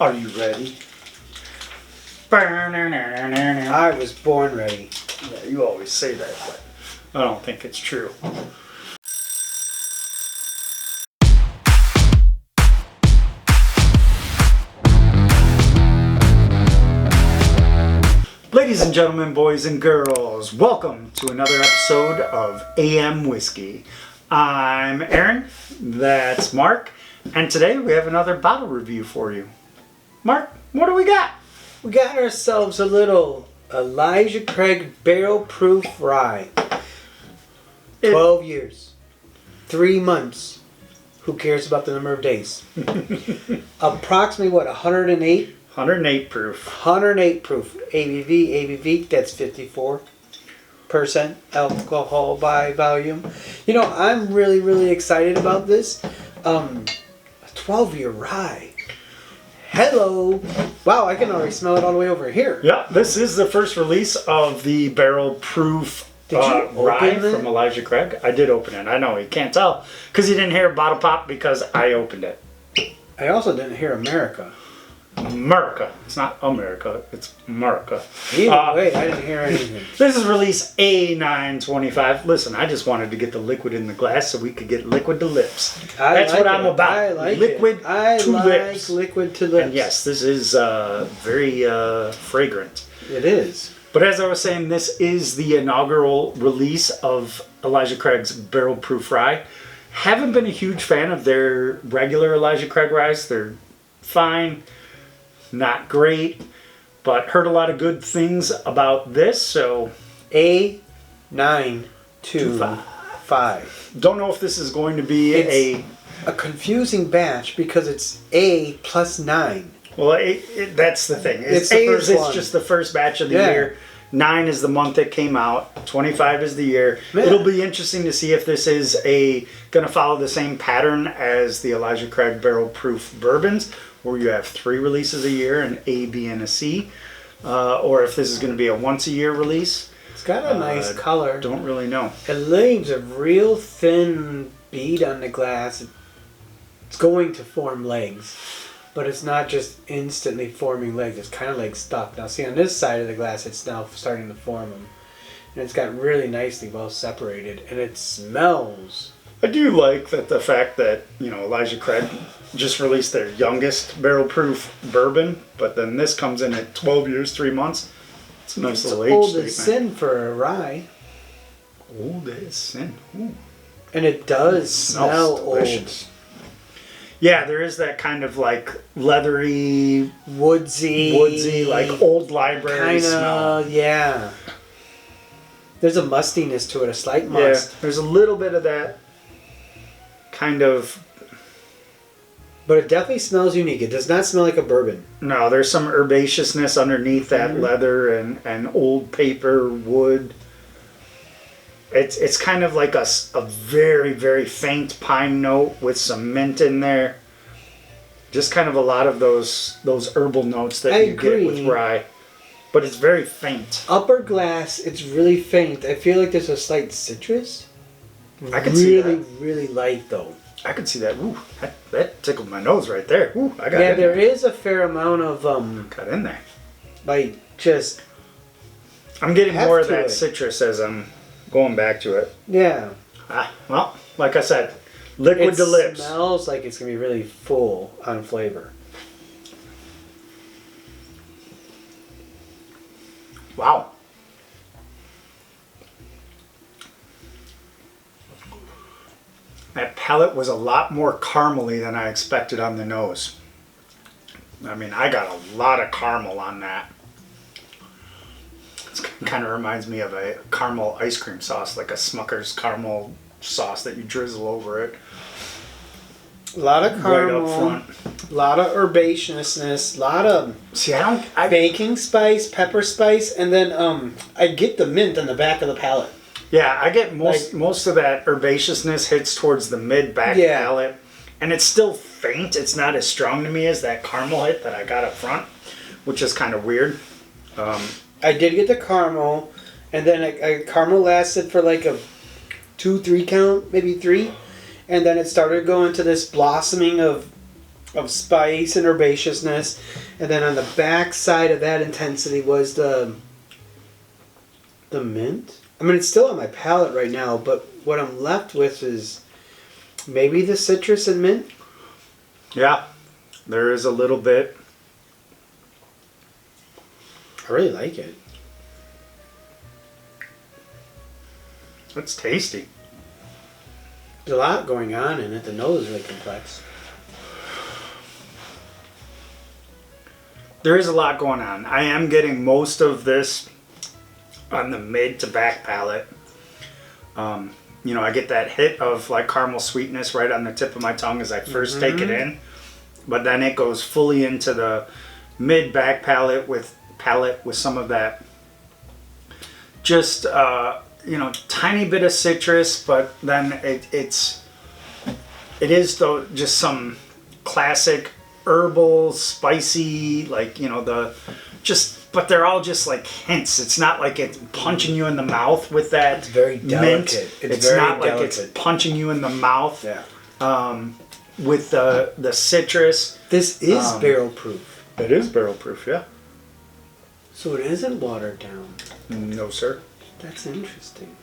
Are you ready? I was born ready. Yeah, you always say that, but I don't think it's true. Ladies and gentlemen, boys and girls, welcome to another episode of AM Whiskey. I'm Aaron, that's Mark, and today we have another bottle review for you. Mark, what do we got? We got ourselves a little Elijah Craig Barrel Proof Rye. 12 years. 3 months. Who cares about the number of days? Approximately, 108? 108 proof. 108 proof. ABV, that's 54% alcohol by volume. You know, I'm really excited about this. A 12-year rye. Hello. Wow, I can already smell it all the way over here. Yeah, this is the first release of the barrel proof rye from Elijah Craig. I did open it. I know, you can't tell because you didn't hear a bottle pop because I opened it. I also didn't hear America. America. It's not America, it's America. Either way, I didn't hear anything. This is release A925. Listen, I just wanted to get the liquid in the glass so we could get liquid to lips. That's what I'm about. I like liquid it. I to like lips. liquid to lips. And yes, this is very fragrant. It is. But as I was saying, this is the inaugural release of Elijah Craig's Barrel Proof Rye. Haven't been a huge fan of their regular Elijah Craig ryes. They're fine. Not great, but heard a lot of good things about this, so A925. Don't know if this is going to be a confusing batch because it's A plus 9. Well, that's the thing. It's just the first batch of the year. 9 is the month it came out. 25 is the year. Yeah. It'll be interesting to see if this is going to follow the same pattern as the Elijah Craig Barrel Proof bourbons, where you have 3 releases a year, an A, B, and a C, or if this is going to be a once-a-year release. It's got a nice color. Don't really know. It leaves a real thin bead on the glass. It's going to form legs, but it's not just instantly forming legs. It's kind of like stuck. Now, see, on this side of the glass, it's now starting to form them, and it's got really nicely well separated, and it smells. I do like the fact that, Elijah Craig just released their youngest barrel proof bourbon, but then this comes in at 12 years, 3 months. It's a nice little age old statement. as sin for a rye. Old as sin. Ooh. And it does smell delicious. Old. Yeah, there is that kind of like leathery, woodsy, like old library smell. Yeah. There's a mustiness to it, a slight must. Yeah, there's a little bit of that kind of. But it definitely smells unique. It does not smell like a bourbon. No, there's some herbaceousness underneath that leather and old paper, wood. It's kind of like a very, very faint pine note with some mint in there. Just kind of a lot of those herbal notes that you get with rye. But it's very faint. Upper glass, it's really faint. I feel like there's a slight citrus. I can see that. Really light though. I can see that. Ooh, that tickled my nose right there. Ooh, I got. Yeah, there is a fair amount of got in there. Like just. I'm getting more of that citrus as I'm going back to it. Yeah. Well, like I said, liquid to lips. It smells like it's gonna be really full on flavor. Wow. That palate was a lot more caramely than I expected on the nose. I mean, I got a lot of caramel on that. It kind of reminds me of a caramel ice cream sauce, like a Smucker's caramel sauce that you drizzle over it. A lot of caramel, right up front. A lot of herbaceousness, a lot of baking spice, pepper spice, and then I get the mint on the back of the palate. Yeah, I get most of that herbaceousness hits towards the mid-back palate. And it's still faint. It's not as strong to me as that caramel hit that I got up front, which is kind of weird. I did get the caramel, and then caramel lasted for like a 2-3 count, maybe 3. And then it started going to this blossoming of of spice and herbaceousness, and then on the back side of that intensity was the mint. I mean, it's still on my palate right now, but what I'm left with is maybe the citrus and mint. Yeah, there is a little bit. I really like it. It's tasty. There's a lot going on in it. The nose is really complex. There is a lot going on. I am getting most of this on the mid to back palate. You know, I get that hit of like caramel sweetness right on the tip of my tongue as I first take it in, but then it goes fully into the mid back palate with some of that just you know, tiny bit of citrus, but then it is though just some classic herbal, spicy, like, you know, but they're all just like hints. It's not like it's punching you in the mouth with that. It's very delicate. Mint. It's very not delicate. Like it's punching you in the mouth. Yeah. With the citrus. This is barrel proof. It is barrel proof, yeah. So it isn't watered down. No, sir. That's interesting.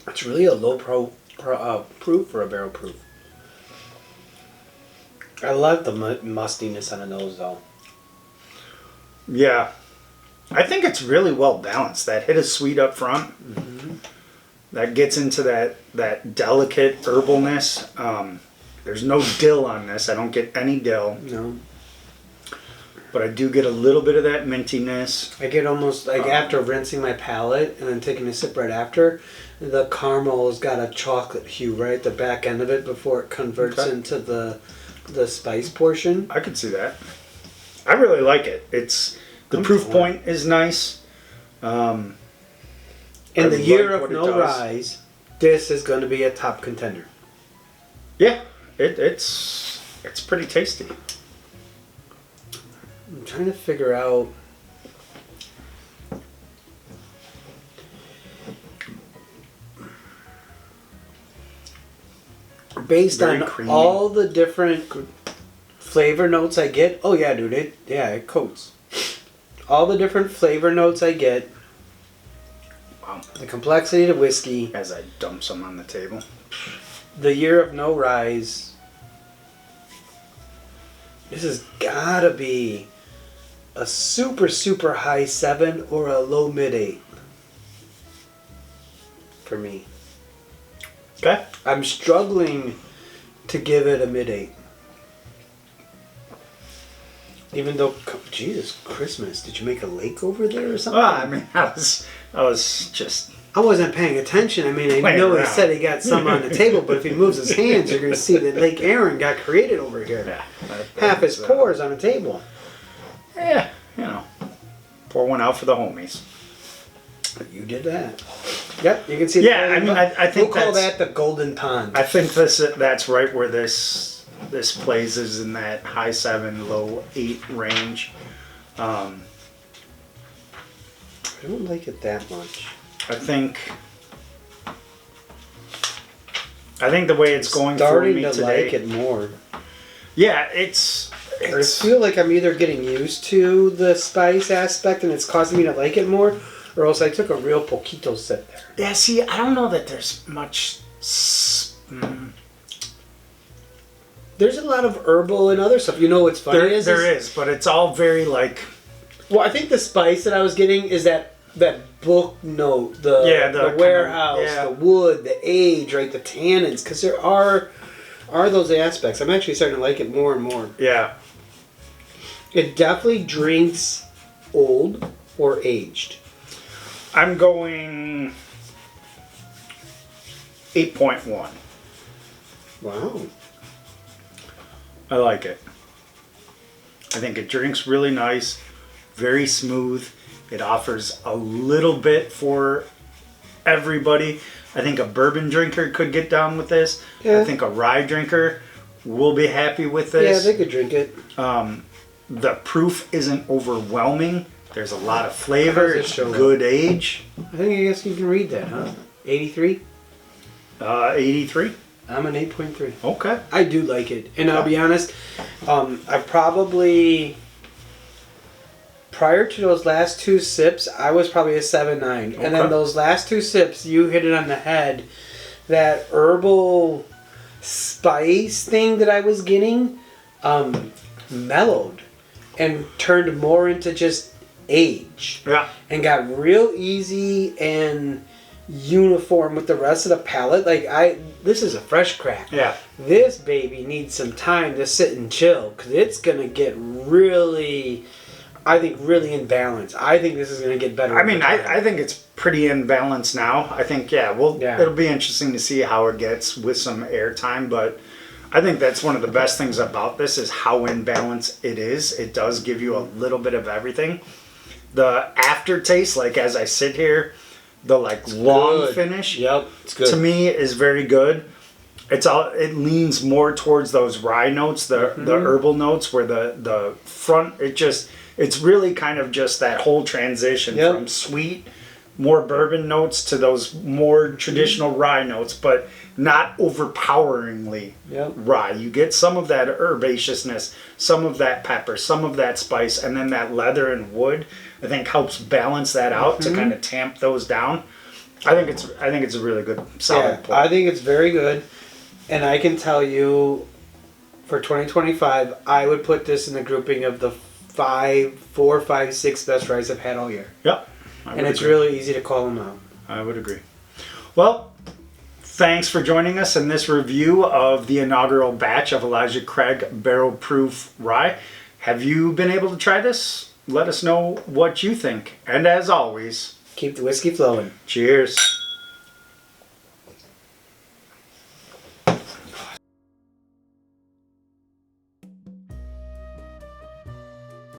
It's really a low proof for a barrel proof. I love the mustiness on the nose, though. Yeah. I think it's really well balanced. That hit of sweet up front. Mm-hmm. That gets into that delicate herbalness. There's no dill on this. I don't get any dill. No. But I do get a little bit of that mintiness. I get almost, like, after rinsing my palate and then taking a sip right after, the caramel's got a chocolate hue right at the back end of it before it converts into the spice portion. I could see that. I really like it. The proof point is nice. In the year of no rise, this is going to be a top contender. Yeah, it's pretty tasty. I'm trying to figure out. Based on all the different flavor notes I get, oh yeah, dude, it coats. All the different flavor notes I get, wow. The complexity of the whiskey. As I dump some on the table. The year of no rise. This has gotta be a super, super high 7 or a low mid 8 for me. Okay. I'm struggling to give it a mid 8. Even though, Jesus, Christmas, did you make a lake over there or something? Well, I mean, I was just... I wasn't paying attention. I mean, I know he said he got some on the table, but if he moves his hands, you're going to see that Lake Aaron got created over here. Yeah, half his pours on the table. Yeah, you know, pour one out for the homies. You did that. Yep, you can see. Yeah, I mean, I think we'll call that the golden pond. I think that's right where this plays is in that high 7, low 8 range. I don't like it that much. I think the way it's going for me today. Starting to like it more. Yeah, it's. I feel like I'm either getting used to the spice aspect and it's causing me to like it more, or else I took a real poquito sip there. Yeah, see, I don't know that there's much. There's a lot of herbal and other stuff. You know what's funny there is, but it's all very like. Well, I think the spice that I was getting is that book note, the warehouse, the wood, the age, right, the tannins, because there are those aspects. I'm actually starting to like it more and more. Yeah. It definitely drinks old or aged. I'm going 8.1. Wow. I like it. I think it drinks really nice, very smooth. It offers a little bit for everybody. I think a bourbon drinker could get down with this. Yeah. I think a rye drinker will be happy with this. Yeah, they could drink it. The proof isn't overwhelming. There's a lot of flavor. It's good age. I guess you can read that, huh? 83? 83. I'm an 8.3. Okay. I do like it. And I'll be honest, I probably, prior to those last 2 sips, I was probably a 7.9. Okay. And then those last 2 sips, you hit it on the head. That herbal spice thing that I was getting mellowed and turned more into just age. Yeah. And got real easy and uniform with the rest of the palate. Like, this is a fresh crack. Yeah. This baby needs some time to sit and chill because it's gonna get really, I think, really in balance. I think this is gonna get better. I mean, I think it's pretty in balance now. I think it'll be interesting to see how it gets with some airtime, but I think that's one of the best things about this is how in balance it is. It does give you a little bit of everything. The aftertaste, like as I sit here, the long finish, yep, it's good. To me is very good. It leans more towards those rye notes, the herbal notes, where the front it's really kind of just that whole transition from sweet, more bourbon notes to those more traditional rye notes, but not overpoweringly rye. You get some of that herbaceousness, some of that pepper, some of that spice, and then that leather and wood, I think, helps balance that out to kind of tamp those down. I think it's a really good solid pour. I think it's very good, and I can tell you, for 2025, I would put this in the grouping of the 4, 5, 6 best ryes I've had all year. Yep. And it's really easy to call them out. I would agree. Well, thanks for joining us in this review of the inaugural batch of Elijah Craig Barrel Proof Rye. Have you been able to try this? Let us know what you think. And as always, keep the whiskey flowing. Cheers.